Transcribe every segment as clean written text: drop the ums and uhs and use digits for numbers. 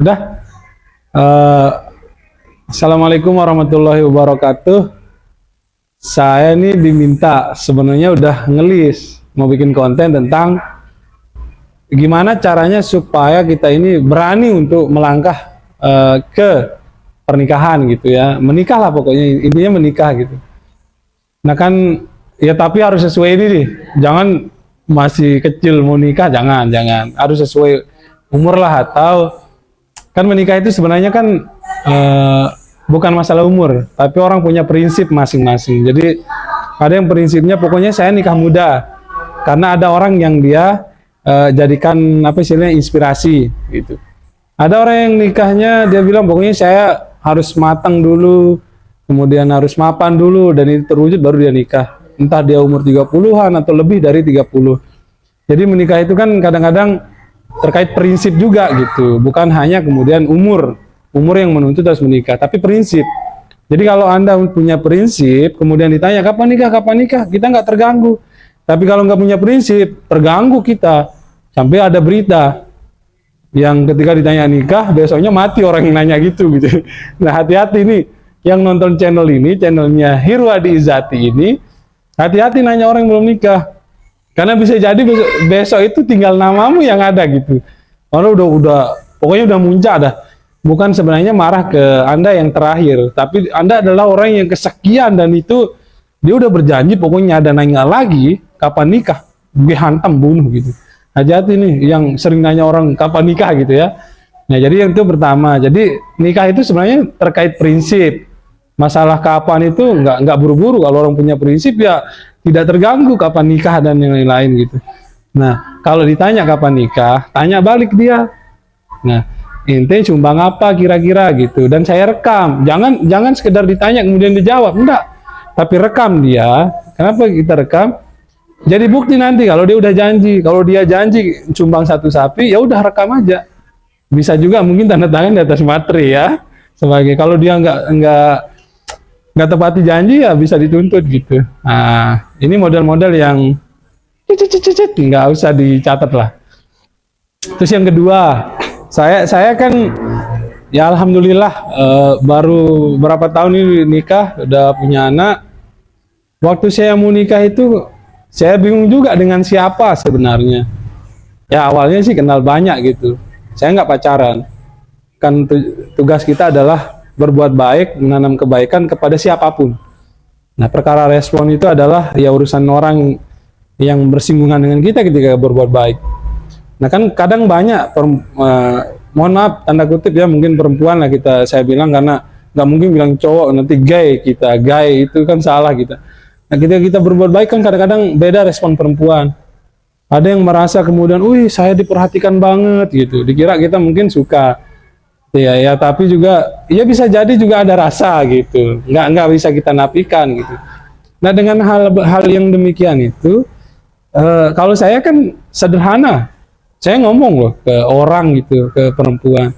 Udah. Eh, Assalamualaikum warahmatullahi wabarakatuh. Saya ini diminta sebenarnya udah ngelis mau bikin konten tentang gimana caranya supaya kita ini berani untuk melangkah ke pernikahan gitu ya. Menikah lah pokoknya, intinya menikah gitu. Nah kan ya tapi harus sesuai ini nih. Jangan masih kecil mau nikah, jangan. Harus sesuai umur lah, atau kan menikah itu sebenarnya kan eh, bukan masalah umur, tapi orang punya prinsip masing-masing. Jadi ada yang prinsipnya pokoknya saya nikah muda, karena ada orang yang dia jadikan apa istilahnya inspirasi gitu. Ada orang yang nikahnya dia bilang pokoknya saya harus matang dulu, kemudian harus mapan dulu, dan itu terwujud baru dia nikah. Entah dia umur 30-an atau lebih dari 30. Jadi menikah itu kan kadang-kadang terkait prinsip juga gitu, bukan hanya kemudian umur yang menuntut harus menikah, tapi prinsip. Jadi kalau Anda punya prinsip kemudian ditanya kapan nikah, kita nggak terganggu. Tapi kalau nggak punya prinsip, terganggu kita. Sampai ada berita yang ketika ditanya nikah besoknya mati orang yang nanya gitu. Nah hati-hati nih yang nonton channel ini, channelnya Hirwadi Izati ini, hati-hati nanya orang yang belum nikah. Karena bisa jadi besok itu tinggal namamu yang ada gitu. Orang pokoknya udah muncak dah. Bukan sebenarnya marah ke Anda yang terakhir, tapi Anda adalah orang yang kesekian, dan itu dia udah berjanji pokoknya ada nanya lagi kapan nikah, gue hantam bunuh gitu. Hati-hati nih yang sering nanya orang kapan nikah gitu ya. Nah jadi yang itu pertama. Jadi nikah itu sebenarnya terkait prinsip. Masalah kapan itu nggak buru-buru. Kalau orang punya prinsip ya tidak terganggu kapan nikah dan yang lain-lain gitu. Nah, kalau ditanya kapan nikah, tanya balik dia. Nah, ente sumbang apa kira-kira gitu, dan saya rekam. Jangan sekedar ditanya kemudian dijawab, enggak. Tapi rekam dia. Kenapa kita rekam? Jadi bukti nanti kalau dia udah janji. Kalau dia janji sumbang 1 sapi, ya udah rekam aja. Bisa juga mungkin tanda tangan di atas materi ya. Sebagai kalau dia nggak tepati janji ya bisa dituntut gitu. Nah, ini model-model yang nggak usah dicatat lah. Terus yang kedua, saya kan ya alhamdulillah baru berapa tahun ini nikah, udah punya anak. Waktu saya mau nikah itu saya bingung juga dengan siapa sebenarnya. Ya awalnya sih kenal banyak gitu. Saya nggak pacaran. Kan tugas kita adalah berbuat baik, menanam kebaikan kepada siapapun. Nah, perkara respon itu adalah ya urusan orang yang bersinggungan dengan kita ketika berbuat baik. Nah, kan kadang banyak mohon maaf tanda kutip ya, mungkin perempuan lah saya bilang, karena nggak mungkin bilang cowok nanti gay itu kan salah kita. Nah, ketika kita berbuat baik kan kadang-kadang beda respon perempuan. Ada yang merasa kemudian, wih saya diperhatikan banget gitu, dikira kita mungkin suka. Ya, tapi juga, ya bisa jadi juga ada rasa gitu, nggak bisa kita nafikan gitu. Nah dengan hal yang demikian itu, kalau saya kan sederhana, saya ngomong loh ke orang gitu, ke perempuan,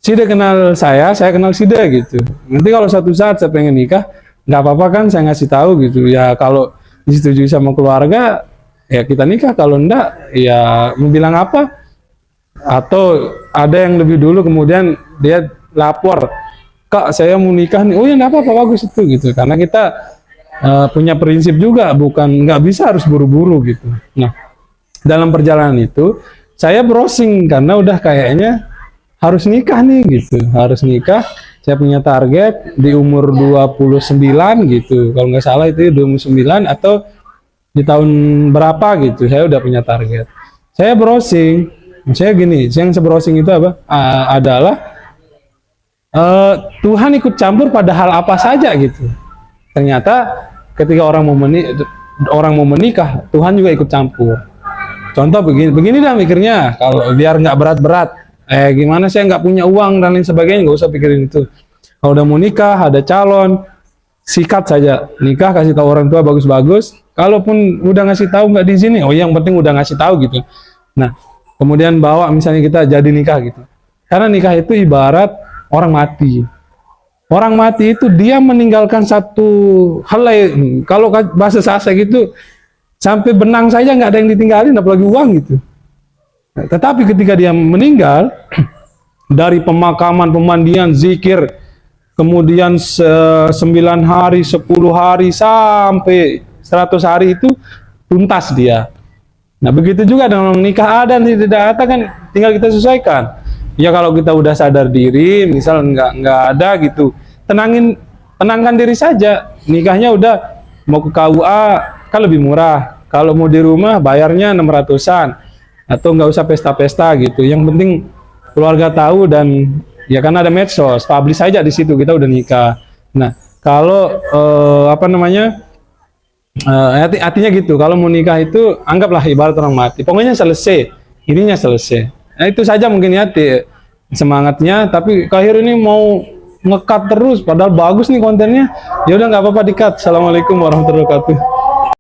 Sida kenal saya kenal Sida gitu. Nanti kalau suatu saat saya pengen nikah, nggak apa-apa kan saya ngasih tahu gitu. Ya kalau disetujui sama keluarga, ya kita nikah. Kalau enggak, ya mau bilang apa? Atau ada yang lebih dulu kemudian dia lapor, Kak saya mau nikah nih. Oh ya nggak apa-apa, bagus itu gitu, karena kita punya prinsip juga, bukan nggak bisa harus buru-buru gitu. Nah dalam perjalanan itu saya browsing karena udah kayaknya harus nikah nih gitu, harus nikah. Saya punya target di umur 29 gitu, kalau nggak salah itu 29 atau di tahun berapa gitu, saya udah punya target. Saya browsing. Saya gini, yang browsing itu apa? Adalah Tuhan ikut campur pada hal apa saja gitu. Ternyata ketika orang mau menikah, Tuhan juga ikut campur. Contoh begini dah mikirnya, kalau biar nggak berat-berat. Gimana saya nggak punya uang dan lain sebagainya, nggak usah pikirin itu. Kalau udah mau nikah, ada calon, sikat saja. Nikah kasih tahu orang tua bagus-bagus. Kalaupun udah ngasih tahu nggak di sini, oh yang penting udah ngasih tahu gitu. Nah, kemudian bawa misalnya kita jadi nikah gitu. Karena nikah itu ibarat orang mati. Orang mati itu dia meninggalkan satu helai, kalau bahasa sasa gitu, sampai benang saja nggak ada yang ditinggalin, apalagi uang gitu. Nah, tetapi ketika dia meninggal, dari pemakaman, pemandian, zikir, kemudian 9 hari, 10 hari, sampai 100 hari itu tuntas dia. Nah, begitu juga dengan nikah ada dan tidak ada kan tinggal kita sesuaikan. Ya kalau kita udah sadar diri, misal nggak ada gitu, tenangkan diri saja. Nikahnya udah mau ke KUA kan lebih murah. Kalau mau di rumah bayarnya 600-an atau nggak usah pesta-pesta gitu. Yang penting keluarga tahu dan ya kan ada medsos, publish saja di situ kita udah nikah. Nah, kalau artinya gitu, kalau mau nikah itu anggaplah ibarat orang mati. Pokoknya selesai, ininya selesai. Nah, itu saja mungkin ya semangatnya. Tapi Kahir ini mau ngekat terus, padahal bagus nih kontennya. Ya udah nggak apa-apa di-cut. Assalamualaikum warahmatullahi wabarakatuh.